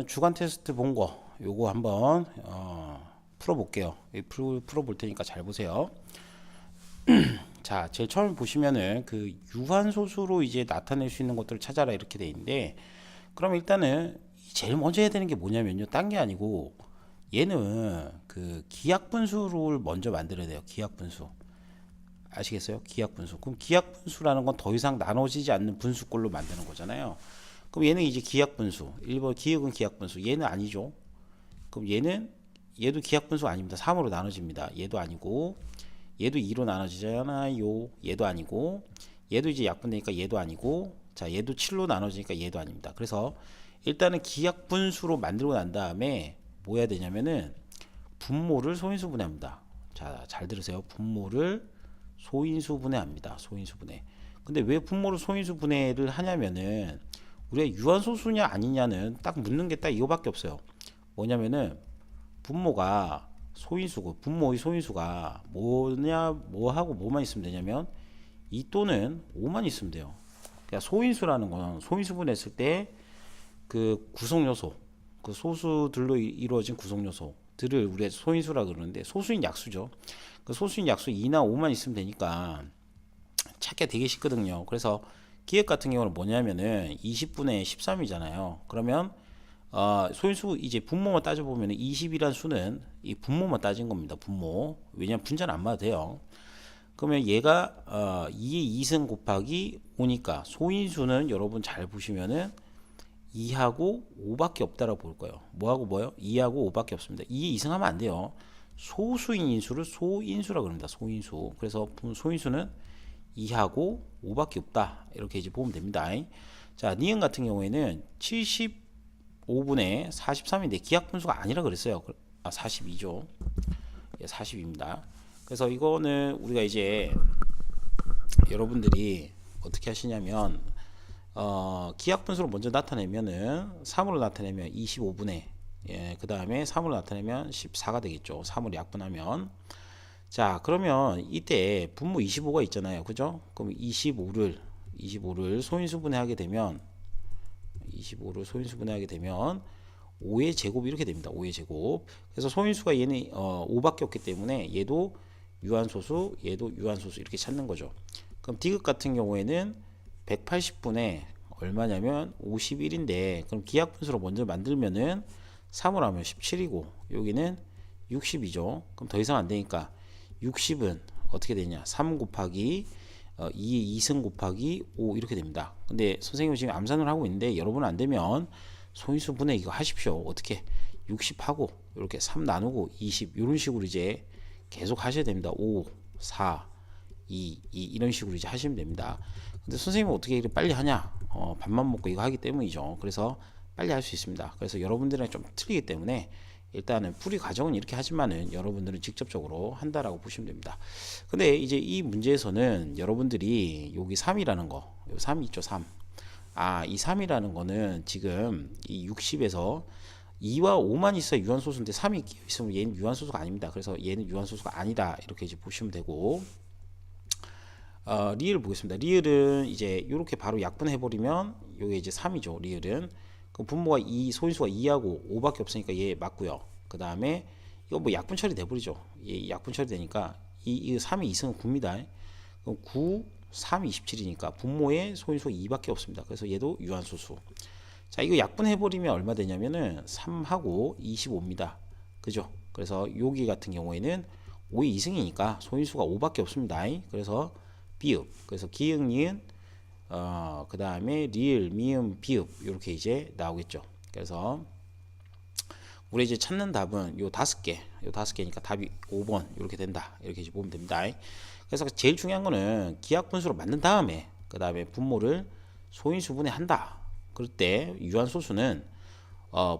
주간 테스트 본 거 요거 한번 풀어볼게요. 풀어볼 테니까 잘 보세요. 자, 제일 처음 보시면은 그 유한소수로 이제 나타낼 수 있는 것들을 찾아라 이렇게 돼 있는데, 그럼 일단은 제일 먼저 해야 되는 게 뭐냐면요, 딴 게 아니고 얘는 그 기하분수를 먼저 만들어야 돼요. 기하분수 아시겠어요? 기하분수. 그럼 기하분수라는 건 더 이상 나눠지지 않는 분수꼴로 만드는 거잖아요. 그럼 얘는 이제 기하분수. 1번 기역은 기하분수. 얘는 아니죠. 그럼 얘도 기하분수 아닙니다. 3으로 나눠집니다. 얘도 아니고, 얘도 2로 나눠지잖아요. 얘도 아니고, 얘도 이제 약분되니까 얘도 아니고, 자, 얘도 7로 나눠지니까 얘도 아닙니다. 그래서 일단은 기하분수로 만들고 난 다음에 뭐 해야 되냐면은 분모를 소인수 분해합니다. 자, 잘 들으세요. 분모를 소인수 분해합니다. 소인수 분해. 근데 왜 분모를 소인수 분해를 하냐면은 우리가 유한소수냐 아니냐는 딱 묻는 게 딱 이거밖에 없어요. 뭐냐면은 분모가 소인수고, 분모의 소인수가 뭐냐, 뭐하고 뭐만 있으면 되냐면 2 또는 5만 있으면 돼요. 그러니까 소인수라는 건 소인수 분해했을 때 그 구성요소, 그 소수들로 이루어진 구성요소들을 우리가 소인수라 그러는데, 소수인 약수죠. 그 소수인 약수 2나 5만 있으면 되니까 찾기가 되게 쉽거든요. 그래서 기억 같은 경우는 뭐냐면은 20분의 13이잖아요. 그러면 소인수 이제 분모만 따져보면 20이란 수는 이 분모만 따진 겁니다. 분모. 왜냐면 분자는 안 맞아도 돼요. 그러면 얘가 2의 2승 곱하기 5니까 소인수는 여러분 잘 보시면은 2하고 5밖에 없다라고 볼 거예요. 뭐하고 뭐요? 2하고 5밖에 없습니다. 2에 2승 하면 안 돼요. 소수인 인수를 소인수라고 합니다. 소인수. 그래서 소인수는 2하고 5밖에 없다. 이렇게 이제 보면 됩니다. 자, 니은 같은 경우에는 75분의 43인데 기하분수가 아니라 그랬어요. 42죠. 예, 40입니다. 그래서 이거는 우리가 이제 여러분들이 어떻게 하시냐면 기하분수로 먼저 나타내면은 3으로 나타내면 25분의, 예, 그 다음에 3으로 나타내면 14가 되겠죠. 3으로 약분하면. 자, 그러면 이때 분모 25가 있잖아요. 그죠? 그럼 25를 소인수분해하게 되면 25를 소인수분해하게 되면 5의 제곱 이렇게 됩니다. 5의 제곱. 그래서 소인수가 얘는 5밖에 없기 때문에 얘도 유한소수, 얘도 유한소수 이렇게 찾는 거죠. 그럼 디귿 같은 경우에는 180분의 얼마냐면 51인데, 그럼 기하분수로 먼저 만들면은 3으로 하면 17이고 여기는 60이죠. 그럼 더 이상 안 되니까 60은 어떻게 되냐? 3 곱하기 2의 2승 곱하기 5 이렇게 됩니다. 근데 선생님은 지금 암산을 하고 있는데 여러분 안 되면 소인수 분해 이거 하십시오. 어떻게 60하고 이렇게 3 나누고 20 이런 식으로 이제 계속 하셔야 됩니다. 5, 4, 2 이런 식으로 이제 하시면 됩니다. 근데 선생님은 어떻게 이렇게 빨리 하냐? 밥만 먹고 이거 하기 때문이죠. 그래서 빨리 할 수 있습니다. 그래서 여러분들이랑 좀 틀리기 때문에 일단은 풀이 과정은 이렇게 하지만은 여러분들은 직접적으로 한다라고 보시면 됩니다. 근데 이제 이 문제에서는 여러분들이 여기 3이라는 거, 3 있죠, 3. 이 3이라는 거는 지금 이 60에서 2와 5만 있어야 유한소수인데 3이 끼어 있으면 얘는 유한소수가 아닙니다. 그래서 얘는 유한소수가 아니다 이렇게 이제 보시면 되고, 리을 보겠습니다. 리을은 이제 이렇게 바로 약분해버리면 요게 이제 3이죠. 리을은. 그럼 분모가 소인수가 2하고 5밖에 없으니까 얘 맞고요. 그 다음에 이거 뭐 약분 처리 돼버리죠. 얘 약분 처리 되니까 이 3이 2승은 9입니다. 그럼 9, 3, 27이니까 분모에 소인수가 2밖에 없습니다. 그래서 얘도 유한소수. 자, 이거 약분해버리면 얼마 되냐면은 3하고 25입니다. 그죠? 그래서 여기 같은 경우에는 5의 2승이니까 소인수가 5밖에 없습니다. 그래서 비읍, 그래서 기역, 니은, 그 다음에 리을, 미음, 비읍 이렇게 이제 나오겠죠. 그래서 우리 이제 찾는 답은 요 5개니까 답이 5번 이렇게 된다. 이렇게 이제 보면 됩니다. 그래서 제일 중요한 거는 기하분수로 만든 다음에 그 다음에 분모를 소인수분해 한다. 그럴 때 유한소수는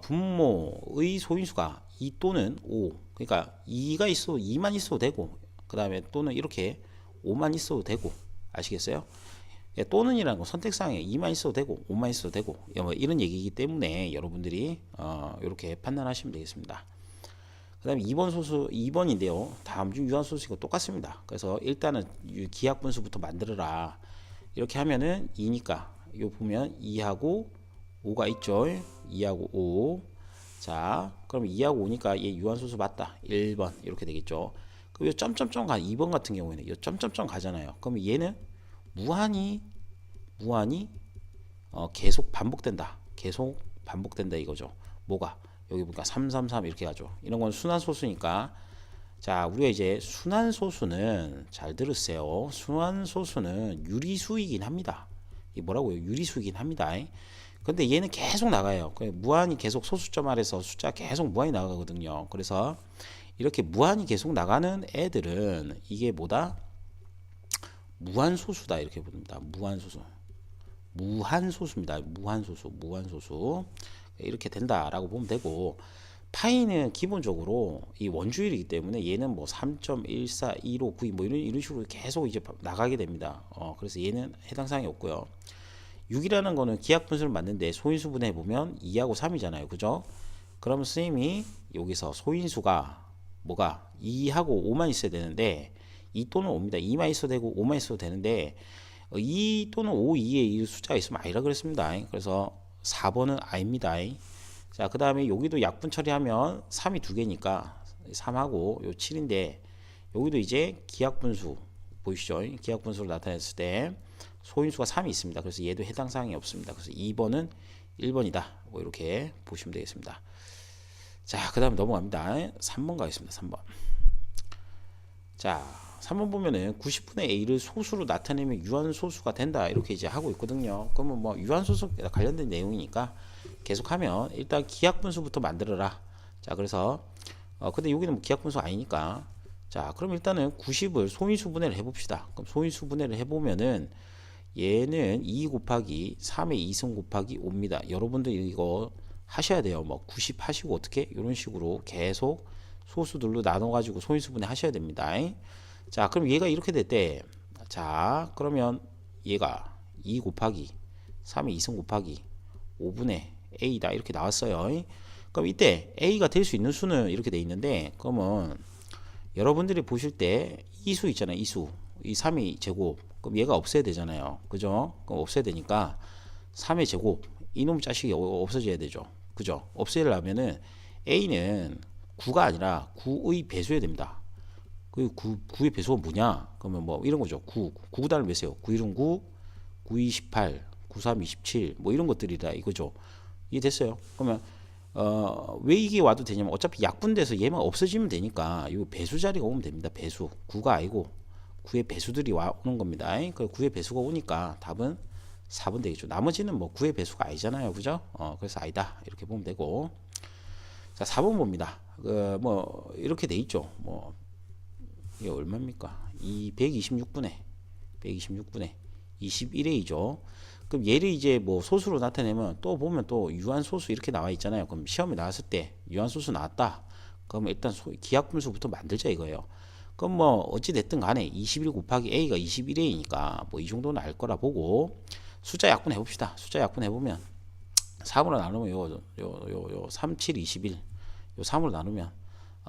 분모의 소인수가 2 또는 5, 그러니까 2가 있어도 2만 있어도 되고, 그 다음에 또는 이렇게 5만 있어도 되고, 아시겠어요? 예, 또는이라는 건 선택사항에 2만 있어도 되고 5만 있어도 되고 뭐 이런 얘기이기 때문에 여러분들이 이렇게 판단하시면 되겠습니다. 그 다음에 2번 소수 2번인데요. 다음 중 유한소수가 똑같습니다. 그래서 일단은 기하분수부터 만들어라. 이렇게 하면은 2니까 요 보면 2하고 5가 있죠. 2하고 5. 자, 그럼 2하고 5니까 얘 유한소수 맞다. 1번 이렇게 되겠죠. 그럼 요 점점점 가 2번 같은 경우에는 요 점점점 가잖아요. 그러면 얘는 무한히 계속 반복된다. 계속 반복된다 이거죠. 뭐가? 여기 보니까 333 이렇게 가죠. 이런 건 순환소수니까. 자, 우리가 이제 순환소수는 잘 들으세요. 순환소수는 유리수이긴 합니다. 이 뭐라고요? 유리수이긴 합니다. 근데 얘는 계속 나가요. 무한히 계속 소수점 아래서 숫자 계속 무한히 나가거든요. 그래서 이렇게 무한히 계속 나가는 애들은 이게 뭐다? 무한소수다 이렇게 부릅니다. 무한소수. 무한소수입니다. 무한소수. 이렇게 된다라고 보면 되고, 파이는 기본적으로 이 원주율이기 때문에 얘는 뭐 3.141592 뭐 이런 식으로 계속 이제 나가게 됩니다. 그래서 얘는 해당 사항이 없고요. 6이라는 거는 기하분수를 맞는데 소인수 분해 보면 2하고 3이잖아요. 그죠? 그러면 선생님이 여기서 소인수가 뭐가 2하고 5만 있어야 되는데 2 또는 5입니다. 2만 있어도 되고 5만 있어도 되는데 2 또는 5 2에 이 숫자가 있으면 아니라 그랬습니다. 그래서 4번은 아닙니다. 자, 그 다음에 여기도 약분 처리하면 3이 두 개니까 3하고 요 7인데 여기도 이제 기하분수 보이시죠? 기하분수로 나타냈을 때 소인수가 3이 있습니다. 그래서 얘도 해당 사항이 없습니다. 그래서 2번은 1번이다. 뭐 이렇게 보시면 되겠습니다. 자, 그 다음에 넘어갑니다. 3번 가겠습니다. 3번. 자, 3번 보면은 90분의 A를 소수로 나타내면 유한소수가 된다. 이렇게 이제 하고 있거든요. 그러면 뭐 유한소수 관련된 내용이니까 계속하면 일단 기하분수부터 만들어라. 자, 그래서 근데 여기는 뭐 기하분수 아니니까. 자, 그럼 일단은 90을 소인수 분해를 해봅시다. 그럼 소인수 분해를 해보면은 얘는 2 곱하기 3의 2승 곱하기 5입니다. 여러분들 이거 하셔야 돼요. 뭐 90 하시고 어떻게 이런 식으로 계속 소수들로 나눠 가지고 소인수 분해 하셔야 됩니다. 자, 그럼 얘가 이렇게 됐대. 자, 그러면 얘가 2 곱하기 3의 2승 곱하기 5분의 A다 이렇게 나왔어요. 그럼 이때 A가 될 수 있는 수는 이렇게 돼 있는데, 그러면 여러분들이 보실 때 이 수 있잖아요. 이수 이 3의 제곱, 그럼 얘가 없애야 되잖아요. 그죠? 그럼 없애야 되니까 3의 제곱 이놈 자식이 없어져야 되죠. 그죠? 없애려면은 A는 9가 아니라 9의 배수여야 됩니다. 그 9의 배수가 뭐냐? 그러면 뭐 이런 거죠. 9 구단을 매세요. 9 1은 9, 9 2 18, 9 3 27 뭐 이런 것들이다 이거죠. 이해됐어요? 그러면 왜 이게 와도 되냐면 어차피 약분돼서 얘만 없어지면 되니까 이 배수 자리가 오면 됩니다. 배수 9가 아니고 9의 배수들이 오는 겁니다. 그 9의 배수가 오니까 답은 4번 되겠죠. 나머지는 뭐 9의 배수가 아니잖아요. 그죠? 그래서 아니다. 이렇게 보면 되고. 자, 4번 봅니다. 뭐 이렇게 돼 있죠. 뭐 이게 얼마입니까? 126분의 21A죠. 그럼 얘를 이제 뭐 소수로 나타내면 또 보면 또 유한소수 이렇게 나와 있잖아요. 그럼 시험에 나왔을 때 유한소수 나왔다. 그럼 일단 기하분수부터 만들자 이거예요. 그럼 뭐 어찌 됐든 간에 21 곱하기 A가 21A니까 뭐 이 정도는 알 거라 보고 숫자 약분 해봅시다. 숫자 약분 해보면 3으로 나누면 요 3, 7, 21 요 3으로 나누면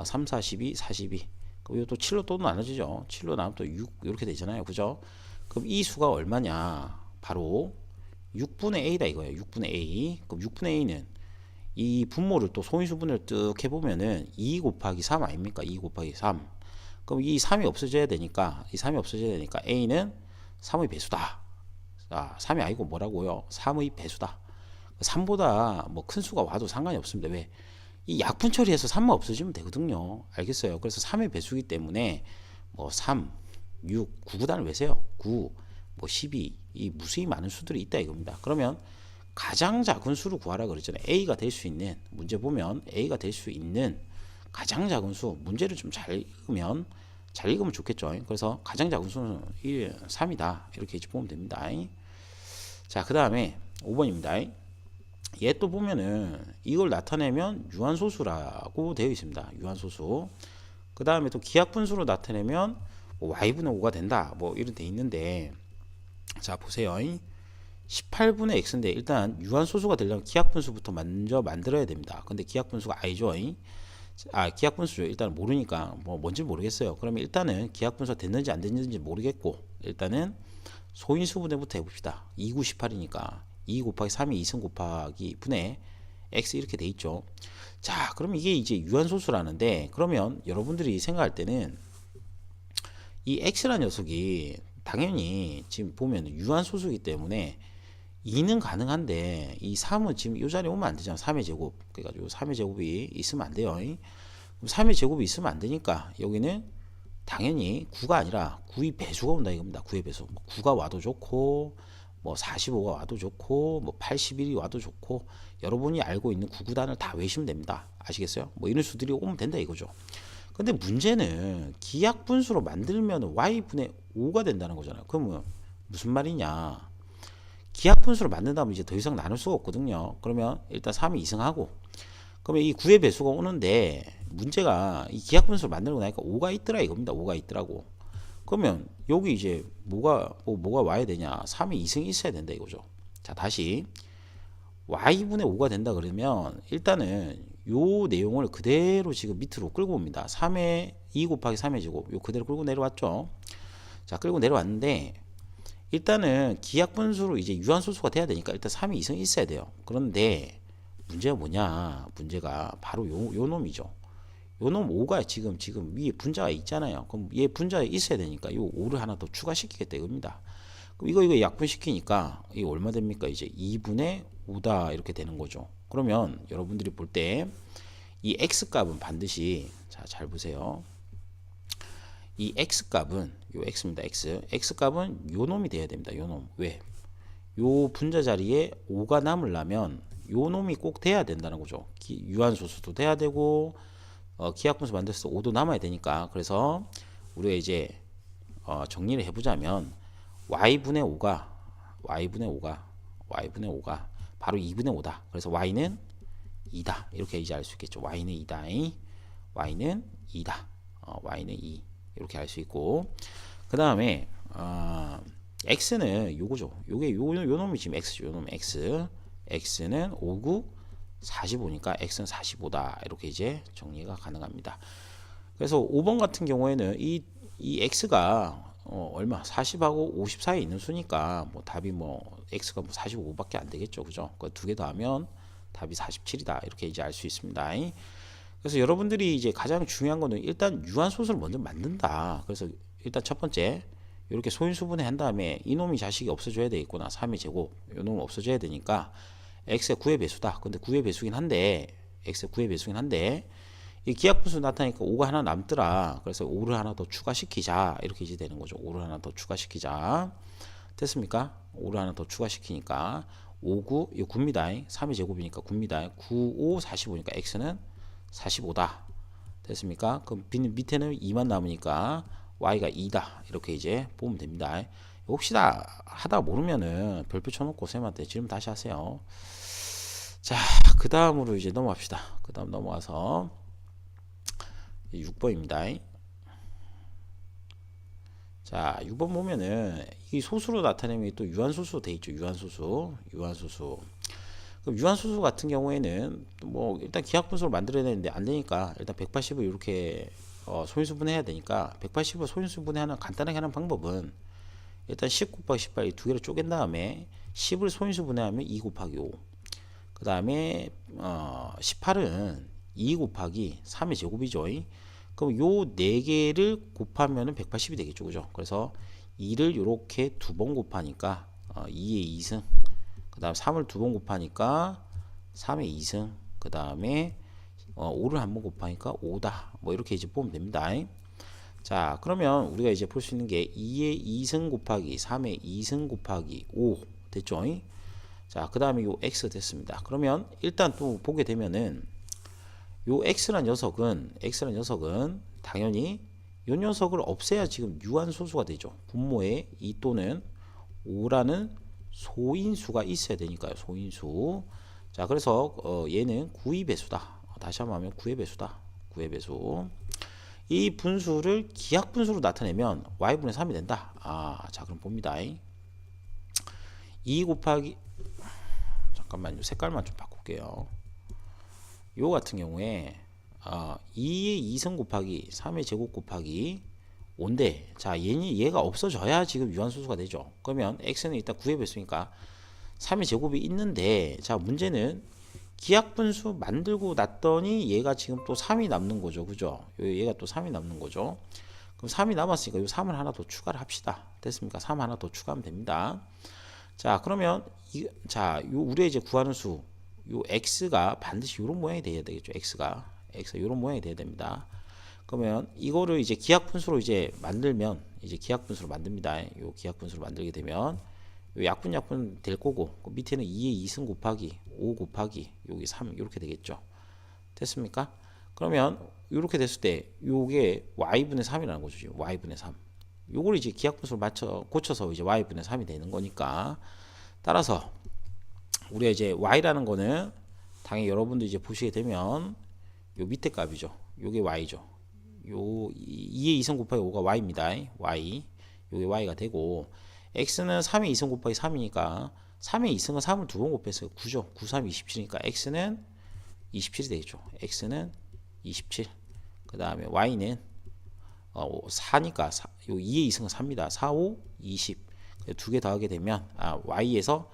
3, 4, 12, 42 그럼 또 7로 또 나눠지죠. 7로 나누면 또 6 이렇게 되잖아요. 그죠? 그럼 이 수가 얼마냐? 바로 6분의 A다 이거예요. 6분의 A. 그럼 6분의 A는 이 분모를 또 소인수분해를 뜩 해보면은 2 곱하기 3 아닙니까? 2 곱하기 3. 그럼 이 3이 없어져야 되니까 A는 3의 배수다. 자, 3이 아니고 뭐라고요? 3의 배수다. 3보다 뭐 큰 수가 와도 상관이 없습니다. 왜? 이 약분 처리해서 3만 없어지면 되거든요. 알겠어요? 그래서 3의 배수기 때문에 뭐 3, 6, 9구단을 외세요. 9, 뭐 12, 이 무수히 많은 수들이 있다 이겁니다. 그러면 가장 작은 수를 구하라 그랬잖아요. A가 될 수 있는, 문제 보면 A가 될 수 있는 가장 작은 수, 문제를 좀 잘 읽으면 좋겠죠. 그래서 가장 작은 수는 3이다. 이렇게 이제 보면 됩니다. 자, 그 다음에 5번입니다. 얘 또 보면은 이걸 나타내면 유한소수라고 되어 있습니다. 유한소수. 그 다음에 또 기하분수로 나타내면 뭐 y분의 5가 된다. 뭐 이런 돼 있는데, 자 보세요. 18분의 x인데 일단 유한소수가 되려면 기하분수부터 먼저 만들어야 됩니다. 근데 기하분수가 아니죠. 기하분수죠. 일단 모르니까 뭐 뭔지 모르겠어요. 그러면 일단은 기하분수가 됐는지 안 됐는지 모르겠고 일단은 소인수 분해부터 해봅시다. 2, 9, 18이니까 2 곱하기 3의 2승 곱하기 분의 x 이렇게 돼 있죠. 자, 그럼 이게 이제 유한소수라는데, 그러면 여러분들이 생각할 때는 이 x라는 녀석이 당연히 지금 보면 유한소수이기 때문에 2는 가능한데 이 3은 지금 이 자리에 오면 안 되잖아. 3의 제곱. 그러니까 요 3의 제곱이 있으면 안 돼요. 그럼 3의 제곱이 있으면 안 되니까 여기는 당연히 9가 아니라 9의 배수가 온다 이겁니다. 9의 배수. 9가 와도 좋고 뭐 45가 와도 좋고 뭐 81이 와도 좋고 여러분이 알고 있는 구구단을 다 외우시면 됩니다. 아시겠어요? 뭐 이런 수들이 오면 된다 이거죠. 근데 문제는 기하분수로 만들면 y분의 5가 된다는 거잖아요. 그러면 무슨 말이냐? 기하분수로 만든다면 이제 더 이상 나눌 수가 없거든요. 그러면 일단 3이 이승하고, 그러면 이 9의 배수가 오는데 문제가 이 기하분수를 만들고 나니까 5가 있더라 이겁니다. 5가 있더라고. 그러면 여기 이제 뭐가 와야 되냐? 3의 이승이 있어야 된다 이거죠. 자, 다시 y분의 5가 된다 그러면 일단은 요 내용을 그대로 지금 밑으로 끌고 옵니다. 3의 2 곱하기 3의 제곱 요 그대로 끌고 내려왔죠. 자, 끌고 내려왔는데 일단은 기하분수로 이제 유한소수가 돼야 되니까 일단 3의 이승이 있어야 돼요. 그런데 문제가 뭐냐? 문제가 바로 요 놈이죠. 요 놈 5가 지금 위에 분자가 있잖아요. 그럼 얘 분자에 있어야 되니까 요 5를 하나 더 추가시키겠다 이겁니다. 그럼 이거 약분시키니까 이게 얼마 됩니까? 이제 2분의 5다 이렇게 되는 거죠. 그러면 여러분들이 볼 때 이 x값은 반드시, 자, 잘 보세요. 이 x값은 요 x입니다. x값은 요 놈이 돼야 됩니다. 요 놈. 왜? 요 분자 자리에 5가 남으려면 요 놈이 꼭 돼야 된다는 거죠. 유한소수도 돼야 되고 기하분수 만들어서 5도 남아야 되니까. 그래서 우리가 이제 정리를 해보자면 y분의 5가 바로 2분의 5다. 그래서 y는 2다. 이렇게 이제 알 수 있겠죠. y는 2다. y는 2다. y는 2. 이렇게 알 수 있고, 그 다음에 x는 요거죠. 요게 요 놈이 지금 x죠. 요 놈 x는 5, 9, 45니까 x는 45다. 이렇게 이제 정리가 가능합니다. 그래서 5번 같은 경우에는 이 x가 얼마 40하고 50 사이에 있는 수니까 뭐 답이 뭐 x가 뭐 45밖에 안 되겠죠. 그죠? 그 두 개 더하면 답이 47이다. 이렇게 이제 알 수 있습니다. 그래서 여러분들이 이제 가장 중요한 거는 일단 유한소수를 먼저 만든다. 그래서 일단 첫 번째 이렇게 소인수분해 한 다음에 이놈이 자식이 없어져야 되겠구나. 3의 제곱 이놈은 없어져야 되니까 x의 9의 배수다. 근데 9의 배수긴 한데 x의 9의 배수긴 한데 이 기하분수 나타나니까 5가 하나 남더라. 그래서 5를 하나 더 추가시키자. 이렇게 이제 되는 거죠. 5를 하나 더 추가시키자. 됐습니까? 5를 하나 더 추가시키니까 5, 9, 이거 9입니다. 3의 제곱이니까 9입니다. 9, 5, 45니까 x는 45다. 됐습니까? 그럼 밑에는 2만 남으니까 y가 2다. 이렇게 이제 보면 됩니다. 혹시나 하다 모르면은 별표 쳐놓고 쌤한테 질문 다시 하세요. 자, 그 다음으로 이제 넘어갑시다. 그 다음 넘어가서 6번입니다. 자, 6번 보면은 이 소수로 나타내면 또 유한소수 돼 있죠. 유한소수. 그럼 유한소수 같은 경우에는 뭐 일단 기하분수를 만들어야 되는데 안 되니까 일단 180을 이렇게 소인수분해해야 되니까 180을 소인수분해하는 간단하게 하는 방법은 일단 10 곱하기 18 두 개를 쪼갠 다음에 10을 소인수분해하면 2 곱하기 5. 그 다음에 18은 2 곱하기 3의 제곱이죠. 그럼 요 4개를 곱하면 180이 되겠죠. 그죠? 그래서 2를 이렇게 2번 곱하니까 2의 2승. 그 다음 3을 2번 곱하니까 3의 2승. 그 다음에 5를 한 번 곱하니까 5다. 뭐 이렇게 이제 보면 됩니다. 자, 그러면 우리가 이제 볼 수 있는 게 2의 2승 곱하기 3의 2승 곱하기 5 됐죠? 자, 그 다음에 요 x 됐습니다. 그러면 일단 또 보게 되면은 요 x란 녀석은 당연히 요 녀석을 없애야 지금 유한소수가 되죠. 분모에 2 또는 5라는 소인수가 있어야 되니까요. 소인수. 자, 그래서 얘는 9의 배수다. 다시 한번 하면 9의 배수다. 9의 배수. 이 분수를 기하분수로 나타내면 y분의 3이 된다. 자, 그럼 봅니다. 2 곱하기 잠깐만요. 색깔만 좀 바꿀게요. 요 같은 경우에 2의 2승 곱하기 3의 제곱 곱하기 5인데 자, 얘가 없어져야 지금 유한소수가 되죠. 그러면 x는 일단 9의 배수니까 3의 제곱이 있는데, 자, 문제는 기하분수 만들고 났더니 얘가 지금 또 3이 남는 거죠. 그죠? 얘가 또 3이 남는 거죠. 그럼 3이 남았으니까 요 3을 하나 더 추가를 합시다. 됐습니까? 3 하나 더 추가하면 됩니다. 자, 그러면 자, 요 우리가 이제 구하는 수, 요 x가 반드시 요런 모양이 돼야 되겠죠. x가 요런 모양이 돼야 됩니다. 그러면 이거를 이제 기하분수로 이제 만들면, 이제 기하분수로 만듭니다. 요 기하분수로 만들게 되면 요 약분 될 거고, 그 밑에는 2의 2승 곱하기 5 곱하기 여기 3 이렇게 되겠죠. 됐습니까? 그러면 이렇게 됐을 때 요게 y분의 3이라는 거죠. 지금 y분의 3. 요걸 이제 기하분수로 맞춰 고쳐서 이제 y분의 3이 되는 거니까, 따라서 우리가 이제 y라는 거는 당연히 여러분도 이제 보시게 되면 요 밑에 값이죠. 요게 y죠. 요 2의 2승 곱하기 5가 y입니다. y. 요게 y가 되고, x는 3의 2승 곱하기 3이니까 3의 2승은 3을 두 번 곱해서 9죠. 9, 3, 27이니까 x는 27이 되겠죠. x는 27. 그 다음에 y는 4니까 요 2의 2승은 4입니다. 4, 5, 20. 두 개 더하게 되면 y에서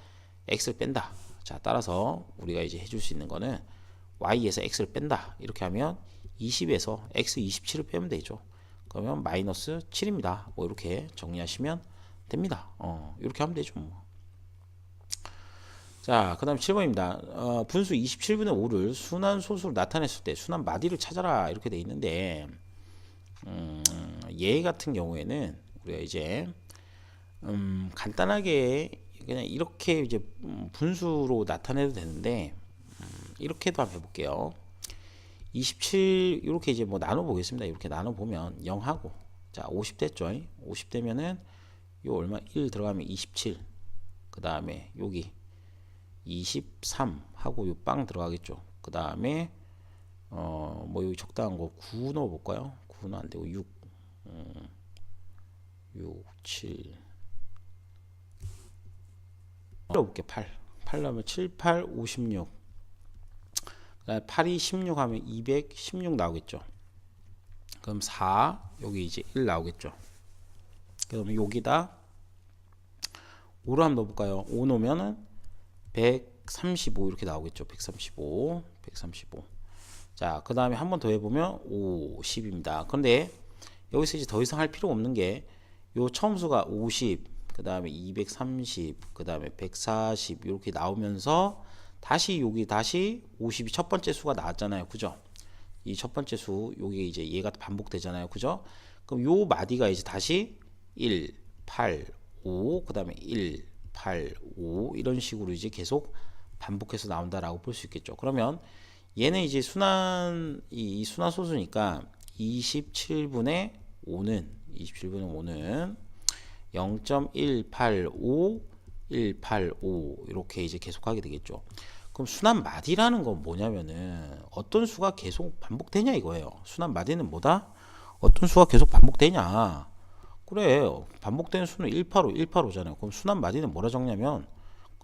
x를 뺀다. 자, 따라서 우리가 이제 해줄 수 있는 거는 y에서 x를 뺀다. 이렇게 하면 20에서 x 27을 빼면 되죠. 그러면 마이너스 7입니다. 뭐 이렇게 정리하시면 됩니다. 이렇게 하면 되죠. 뭐. 자, 그 다음 7번입니다. 분수 27분의 5를 순환 소수로 나타냈을 때 순환 마디를 찾아라. 이렇게 돼 있는데, 얘 같은 경우에는 우리가 이제 간단하게 그냥 이렇게 이제 분수로 나타내도 되는데, 이렇게도 한번 해볼게요. 27 이렇게 이제 뭐 나눠 보겠습니다. 이렇게 나눠 보면 0하고, 자, 50 됐죠. 50 되면은 요 얼마 1 들어가면 27. 그 다음에 여기 23 하고 요 빵 들어가겠죠. 그 다음에 뭐 여기 적당한 거 9 넣어 볼까요? 9는 안 되고 6 7 넣어볼게. 8 넣으면 7 8 56. 그 다음에 8이 16 하면 216 나오겠죠. 그럼 4 여기 이제 1 나오겠죠. 그러면 여기다 5를 한번 넣어볼까요? 5 넣으면은 135 이렇게 나오겠죠. 135. 자, 그 다음에 한 번 더 해보면 50입니다. 그런데 여기서 이제 더 이상 할 필요가 없는 게, 요 처음 수가 50, 그 다음에 230, 그 다음에 140 이렇게 나오면서 다시 여기 다시 50이 첫 번째 수가 나왔잖아요. 그죠? 이 첫 번째 수, 요게 이제 얘가 반복되잖아요. 그죠? 그럼 요 마디가 이제 다시 1, 8, 5, 그 다음에 1, 8, 5 이런 식으로 이제 계속 반복해서 나온다라고 볼 수 있겠죠. 그러면 얘는 이제 이 순환 소수니까 27분의 5는 0.185 185 이렇게 이제 계속하게 되겠죠. 그럼 순환 마디라는 건 뭐냐면은 어떤 수가 계속 반복되냐 이거예요. 순환 마디는 뭐다? 어떤 수가 계속 반복되냐. 그래, 반복되는 수는 185잖아요. 그럼 순환 마디는 뭐라 적냐면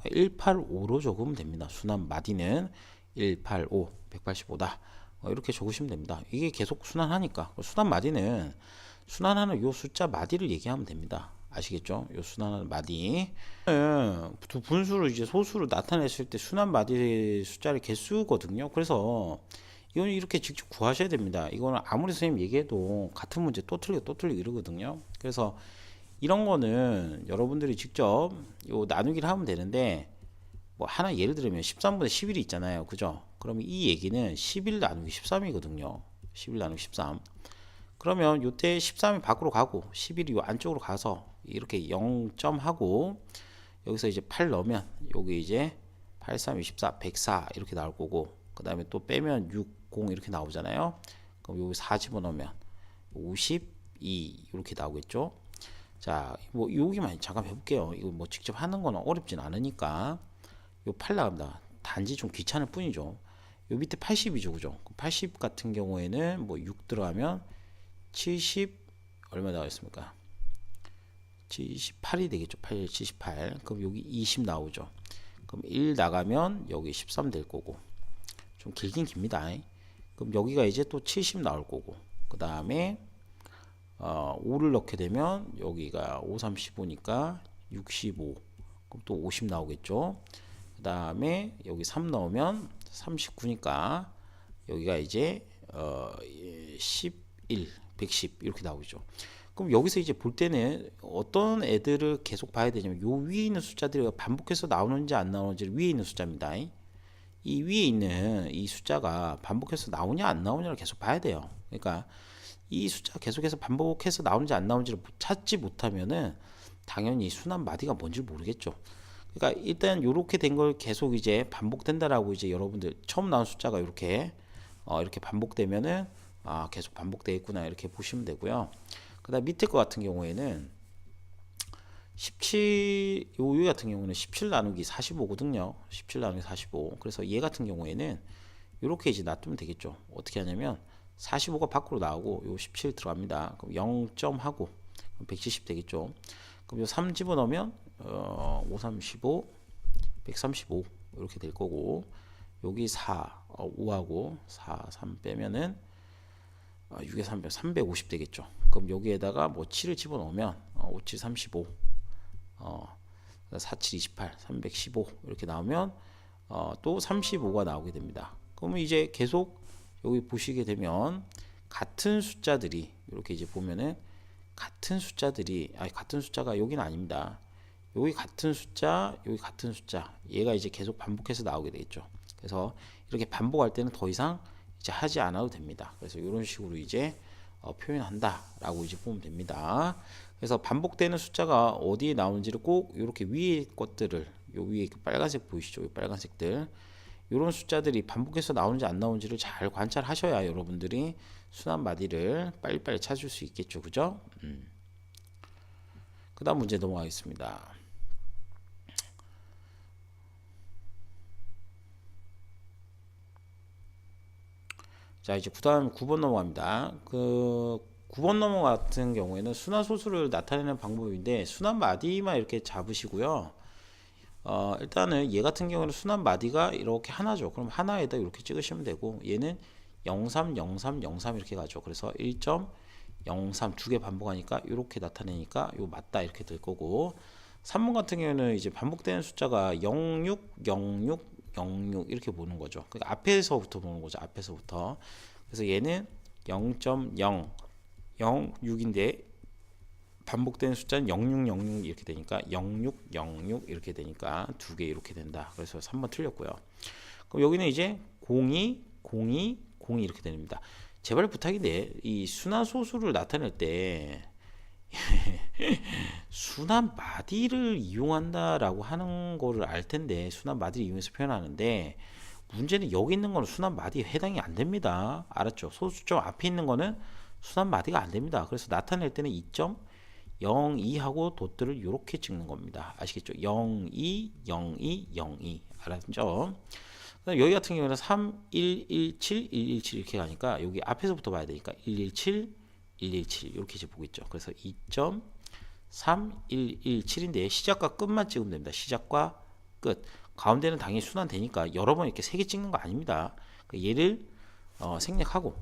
185로 적으면 됩니다. 순환 마디는 185, 185다. 이렇게 적으시면 됩니다. 이게 계속 순환하니까. 순환 마디는 순환하는 요 숫자 마디를 얘기하면 됩니다. 아시겠죠? 요 순환하는 마디. 두 분수를 이제 소수로 나타냈을 때 순환 마디 숫자를 개수거든요. 그래서 이건 이렇게 직접 구하셔야 됩니다. 이거는 아무리 선생님 얘기해도 같은 문제 또 틀리고 이러거든요. 그래서 이런 거는 여러분들이 직접 요 나누기를 하면 되는데, 뭐 하나 예를 들면 13분의 11이 있잖아요. 그죠? 그러면 이 얘기는 11 나누기 13이거든요. 11 나누기 13. 그러면 요때 13이 밖으로 가고 11이 요 안쪽으로 가서 이렇게 0점 하고, 여기서 이제 8 넣으면 여기 이제 8, 3, 24, 104 이렇게 나올 거고, 그 다음에 또 빼면 6, 0 이렇게 나오잖아요. 그럼 여기 4 집어넣으면 52 이렇게 나오겠죠. 자, 뭐 여기만 잠깐 해볼게요. 이거 뭐 직접 하는 거는 어렵진 않으니까. 요 8 나갑니다. 단지 좀 귀찮을 뿐이죠. 요 밑에 80이죠, 그죠? 80 같은 경우에는 뭐 6 들어가면 70 얼마 나왔습니까? 78이 되겠죠. 78. 그럼 여기 20 나오죠. 그럼 1 나가면 여기 13 될 거고, 좀 길긴 깁니다. 그럼 여기가 이제 또 70 나올 거고, 그 다음에 5를 넣게 되면 여기가 5, 3, 15니까 65, 그럼 또 50 나오겠죠. 그 다음에 여기 3 넣으면 39니까 여기가 이제 11, 110 이렇게 나오죠. 그럼 여기서 이제 볼 때는 어떤 애들을 계속 봐야 되냐면 요 위에 있는 숫자들이 반복해서 나오는지 안 나오는지 위에 있는 숫자입니다. 이 위에 있는 이 숫자가 반복해서 나오냐 안 나오냐를 계속 봐야 돼요. 그러니까 이 숫자 계속해서 반복해서 나오는지 안 나오는지를 찾지 못하면은 당연히 순환 마디가 뭔지 모르겠죠. 그러니까 일단 이렇게 된 걸 계속 이제 반복된다라고 이제 여러분들 처음 나온 숫자가 이렇게 이렇게 반복되면은 계속 반복되겠구나 이렇게 보시면 되고요. 그다음 밑에 거 같은 경우에는 17, 요 같은 경우는 17 나누기 45거든요. 17 나누기 45. 그래서 얘 같은 경우에는 이렇게 이제 놔두면 되겠죠. 어떻게 하냐면 45가 밖으로 나오고 요 17 들어갑니다. 그럼 0점 하고 170 되겠죠. 그럼 요 3 집어넣으면 5, 35, 135 이렇게 될 거고 여기 4, 5하고 4, 3 빼면은 6에 3 빼면 350 되겠죠. 그럼 여기에다가 뭐 7을 집어넣으면 5, 7, 35 4, 7, 28, 315 이렇게 나오면 또 35가 나오게 됩니다. 그러면 이제 계속 여기 보시게 되면 같은 숫자들이 이렇게 이제 보면은 같은 숫자들이 같은 숫자가 여기는 아닙니다. 여기 같은 숫자, 여기 같은 숫자, 얘가 이제 계속 반복해서 나오게 되겠죠. 그래서 이렇게 반복할 때는 더 이상 이제 하지 않아도 됩니다. 그래서 이런 식으로 이제 표현한다라고 이제 보면 됩니다. 그래서 반복되는 숫자가 어디에 나오는지를 꼭 이렇게 위에 것들을 요 위에 빨간색 보이시죠? 이 빨간색들 이런 숫자들이 반복해서 나오는지 안 나오는지를 잘 관찰하셔야 여러분들이 순환 마디를 빨리빨리 찾을 수 있겠죠, 그죠? 그 다음 문제 넘어가겠습니다. 자, 이제 그 다음 9번 넘어갑니다. 그 9번 넘어 같은 경우에는 순환 소수를 나타내는 방법인데 순환 마디만 이렇게 잡으시고요. 일단은 얘 같은 경우는 순환 마디가 이렇게 하나죠. 그럼 하나에다 이렇게 찍으시면 되고 얘는 03, 03, 03 이렇게 가죠. 그래서 1.03 두 개 반복하니까 이렇게 나타내니까 요 맞다 이렇게 될 거고 3번 같은 경우는 이제 반복되는 숫자가 06, 06, 06 이렇게 보는 거죠. 그러니까 앞에서부터 보는 거죠. 앞에서부터. 그래서 얘는 0.0, 06인데 반복되는 숫자는 0606 이렇게 되니까 0606 이렇게 되니까 두 개 이렇게 된다. 그래서 3번 틀렸고요. 그럼 여기는 이제 02, 02, 02 이렇게 됩니다. 제발 부탁인데 이 순환 소수를 나타낼 때 순환 마디를 이용한다라고 하는 거를 알 텐데 순환 마디를 이용해서 표현하는데 문제는 여기 있는 거는 순환 마디에 해당이 안 됩니다. 알았죠? 소수점 앞에 있는 거는 순환 마디가 안 됩니다. 그래서 나타낼 때는 2.02하고 돛들을 이렇게 찍는 겁니다. 아시겠죠? 02, 02, 02 알았죠? 여기 같은 경우는 3, 1, 1, 7, 1, 1, 7 이렇게 가니까 여기 앞에서부터 봐야 되니까 1, 1, 7, 1, 1, 7 이렇게 이제 보겠죠. 그래서 2.3, 1, 1, 7인데 시작과 끝만 찍으면 됩니다. 시작과 끝. 가운데는 당연히 순환되니까 여러 번 이렇게 3개 찍는 거 아닙니다. 얘를 생략하고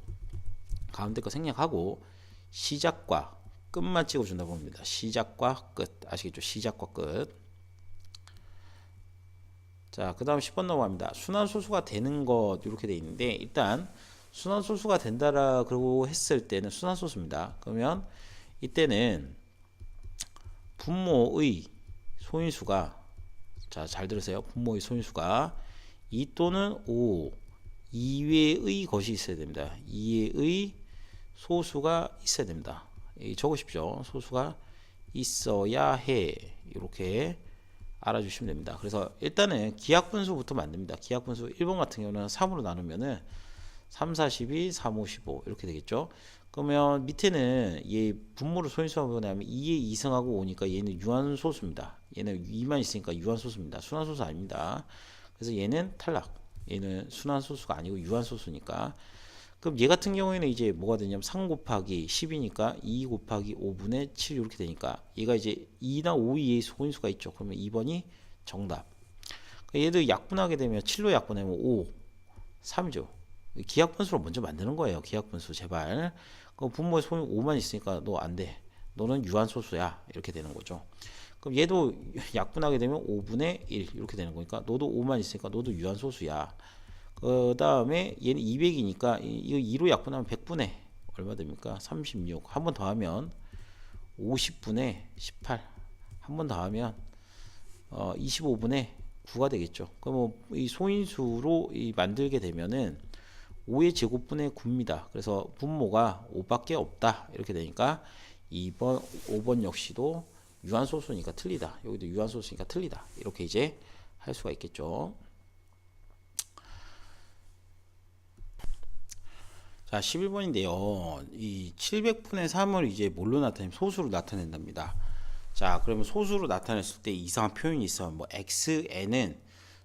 가운데 거 생략하고 시작과 끝만 찍어준다고 봅니다. 시작과 끝. 아시겠죠? 시작과 끝. 자, 그 다음 10번 넘어갑니다. 순환소수가 되는 것 이렇게 돼 있는데 일단 순환소수가 된다라고 했을 때는 순환소수입니다. 그러면 이때는 분모의 소인수가 자, 잘 들으세요. 분모의 소인수가 2 또는 5 이외의 것이 있어야 됩니다. 이외의 소수가 있어야 됩니다. 적으십시오. 소수가 있어야 해. 이렇게 알아주시면 됩니다. 그래서 일단은 기하분수부터 만듭니다. 기하분수 1번 같은 경우는 3으로 나누면은 3, 42, 3, 55 이렇게 되겠죠. 그러면 밑에는 얘 분모를 소인수하고 나면 2에 2승하고 5니까 얘는 유한소수입니다. 얘는 2만 있으니까 유한소수입니다. 순환소수 아닙니다. 그래서 얘는 탈락. 얘는 순환소수가 아니고 유한소수니까. 그럼 얘 같은 경우에는 이제 뭐가 되냐면 3 곱하기 10이니까 2 곱하기 5분의 7 이렇게 되니까 얘가 이제 2나 5 이하의 소인수가 있죠. 그러면 2번이 정답. 얘도 약분하게 되면 7로 약분하면 5, 3이죠. 기하분수로 먼저 만드는 거예요. 기하분수 제발. 그 분모의 소인 5만 있으니까 너 안 돼. 너는 유한소수야. 이렇게 되는 거죠. 그럼 얘도 약분하게 되면 5분의 1 이렇게 되는 거니까 너도 5만 있으니까 너도 유한소수야. 그 다음에 얘는 200이니까 이거 2로 약분하면 100분의 얼마 됩니까? 36. 한 번 더 하면 50분의 18. 한 번 더 하면 25분의 9가 되겠죠. 그럼 이 소인수로 만들게 되면은 5의 제곱분의 9입니다. 그래서 분모가 5밖에 없다. 이렇게 되니까 2번, 5번 역시도 유한소수니까 틀리다. 여기도 유한소수니까 틀리다. 이렇게 이제 할 수가 있겠죠. 자, 11번인데요. 이 700분의 3을 이제 뭘로 나타내면 소수로 나타낸답니다. 자, 그러면 소수로 나타냈을 때 이상한 표현이 있어요. 뭐 xn은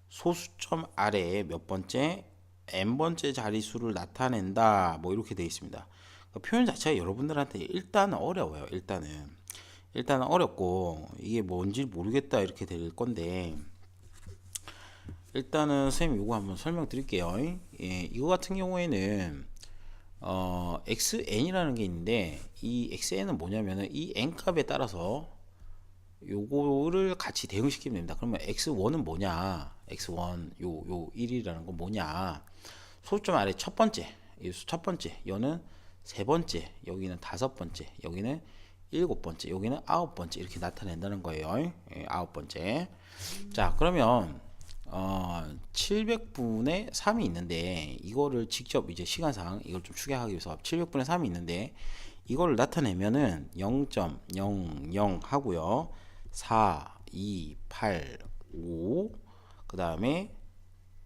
소수점 아래에 몇 번째 n번째 자릿수를 나타낸다. 뭐 이렇게 되어 있습니다. 그러니까 표현 자체가 여러분들한테 일단은 어려워요. 일단은 어렵고 이게 뭔지 모르겠다 이렇게 될 건데 일단은 선생님 이거 한번 설명드릴게요. 예, 이거 같은 경우에는 xn이라는 게 있는데 이 xn은 뭐냐면은 이 n 값에 따라서 요거를 같이 대응시키면 됩니다. 그러면 x1은 뭐냐? x1 요 1이라는 건 뭐냐? 소수점 아래 첫 번째, 첫 번째, 여는 세 번째, 여기는 다섯 번째, 여기는 일곱 번째, 여기는 아홉 번째 이렇게 나타낸다는 거예요. 예, 아홉 번째. 자, 그러면 700분의 3이 있는데 이거를 직접 이제 시간상 이걸 좀 추계하기 위해서 700분의 3이 있는데 이거를 나타내면은 0.00 하고요. 4, 2, 8, 5, 그 다음에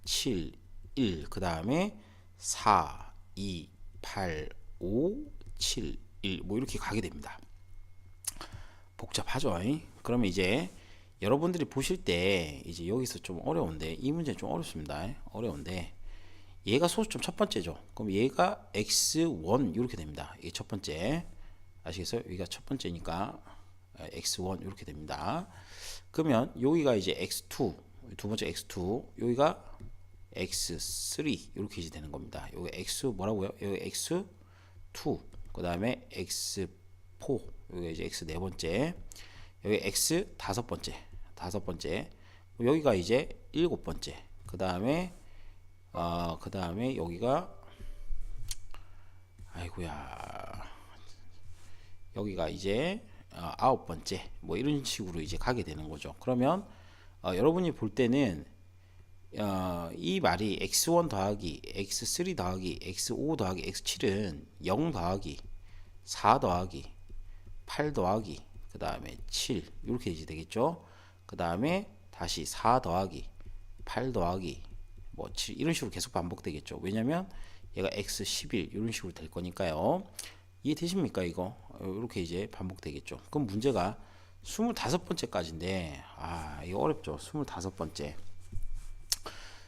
7, 1, 그 다음에 4, 2, 8, 5, 7, 1, 뭐 이렇게 가게 됩니다. 복잡하죠? 그러면 이제 여러분들이 보실 때 이제 여기서 좀 어려운데 이 문제는 좀 어렵습니다. 어려운데 얘가 소수점 첫 번째죠. 그럼 얘가 x1 이렇게 됩니다. 이게 첫 번째 아시겠어요? 여기가 첫 번째니까 x1 이렇게 됩니다. 그러면 여기가 이제 x2 두 번째 x2 여기가 x3 이렇게 이제 되는 겁니다. 여기 x 뭐라고요? 여기 x2 그 다음에 x4 여기 이제 x 네 번째 여기 x 다섯 번째 여기가 이제 일곱 번째 그 다음에 여기가 아이고야 여기가 이제 아홉 번째 뭐 이런 식으로 이제 가게 되는 거죠. 그러면 여러분이 볼 때는 이 말이 x1 더하기 x3 더하기 x5 더하기 x7은 0 더하기 4 더하기 8 더하기 그 다음에 7 이렇게 이제 되겠죠. 그 다음에 다시 4 더하기 8 더하기 뭐 7 이런 식으로 계속 반복되겠죠. 왜냐면 얘가 x11 이런 식으로 될 거니까요. 이해되십니까? 이거 이렇게 이제 반복되겠죠. 그럼 문제가 25번째까지인데 이거 어렵죠. 25번째.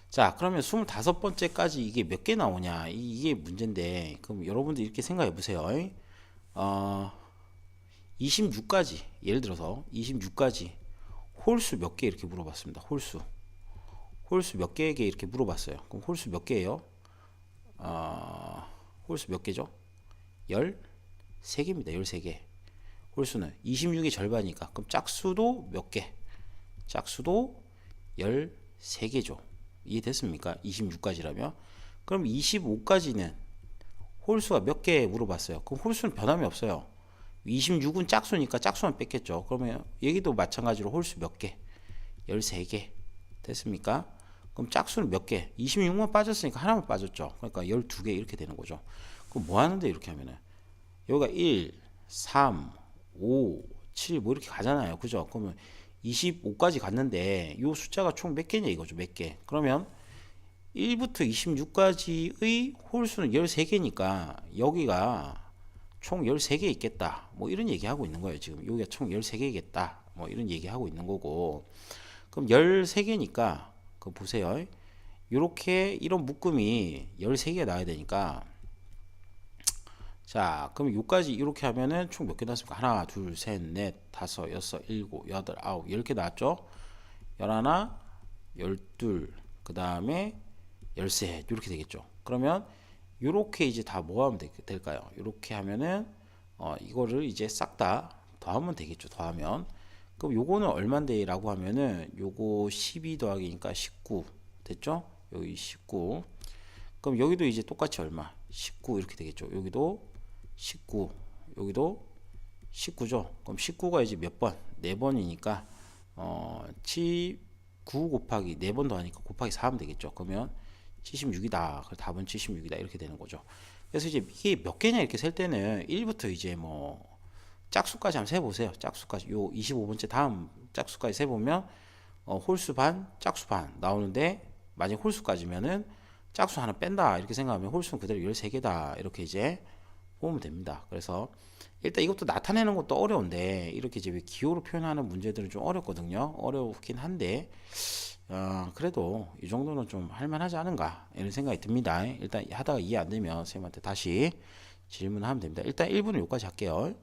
자, 그러면 25번째까지 이게 몇 개 나오냐? 이게 문제인데 그럼 여러분들 이렇게 생각해 보세요. 26까지 예를 들어서 26까지 홀수 몇 개 이렇게 물어봤습니다. 홀수 몇 개에게 이렇게 물어봤어요. 그럼 홀수 몇 개예요? 홀수 몇 개죠? 13개입니다. 13개. 홀수는 26의 절반이니까 그럼 짝수도 몇 개? 짝수도 13개죠. 이해됐습니까? 26까지라면 그럼 25까지는 홀수가 몇 개 물어봤어요. 그럼 홀수는 변함이 없어요. 26은 짝수니까 짝수만 뺐겠죠. 그러면 여기도 마찬가지로 홀수 몇 개? 13개. 됐습니까? 그럼 짝수는 몇 개? 26만 빠졌으니까 하나만 빠졌죠. 그러니까 12개 이렇게 되는 거죠. 그럼 뭐 하는데 이렇게 하면은 여기가 1, 3, 5, 7 뭐 이렇게 가잖아요. 그죠? 그러면 25까지 갔는데 이 숫자가 총 몇 개냐 이거죠. 몇 개. 그러면 1부터 26까지의 홀수는 13개니까 여기가 총 13개 있겠다. 뭐 이런 얘기하고 있는 거예요. 지금 여기가 총 13개겠다. 뭐 이런 얘기하고 있는 거고. 그럼 13개니까 그거 보세요. 요렇게 이런 묶음이 13개가 나와야 되니까 자, 그럼 요까지 이렇게 하면은 총 몇 개 나왔습니까? 하나, 둘, 셋, 넷, 다섯, 여섯, 일곱, 여덟, 아홉, 10개 나왔죠? 11, 12, 그 다음에 13 이렇게 되겠죠. 그러면 요렇게 이제 다 뭐 하면 될까요? 요렇게 하면은 이거를 이제 싹 다 더하면 되겠죠. 더하면 그럼 요거는 얼만데 라고 하면은 요거 12 더하기니까 19 됐죠? 여기 19. 그럼 여기도 이제 똑같이 얼마? 19 이렇게 되겠죠. 여기도 19, 여기도 19죠. 그럼 19가 이제 몇 번? 4번이니까 9 곱하기 4번 더하니까 곱하기 4 하면 되겠죠. 그러면 76이다. 그 답은 76이다. 이렇게 되는 거죠. 그래서 이제 이게 몇 개냐 이렇게 셀 때는 1부터 이제 뭐 짝수까지 한번 세보세요. 짝수까지 요 25번째 다음 짝수까지 세보면 홀수 반, 짝수 반 나오는데 만약 홀수까지면은 짝수 하나 뺀다 이렇게 생각하면 홀수는 그대로 13개다 이렇게 이제 보면 됩니다. 그래서 일단 이것도 나타내는 것도 어려운데 이렇게 이제 기호로 표현하는 문제들은 좀 어렵거든요. 어렵긴 한데 그래도 이 정도는 좀 할만하지 않은가 이런 생각이 듭니다. 일단 하다가 이해 안 되면 선생님한테 다시 질문하면 됩니다. 일단 1부는 여기까지 할게요.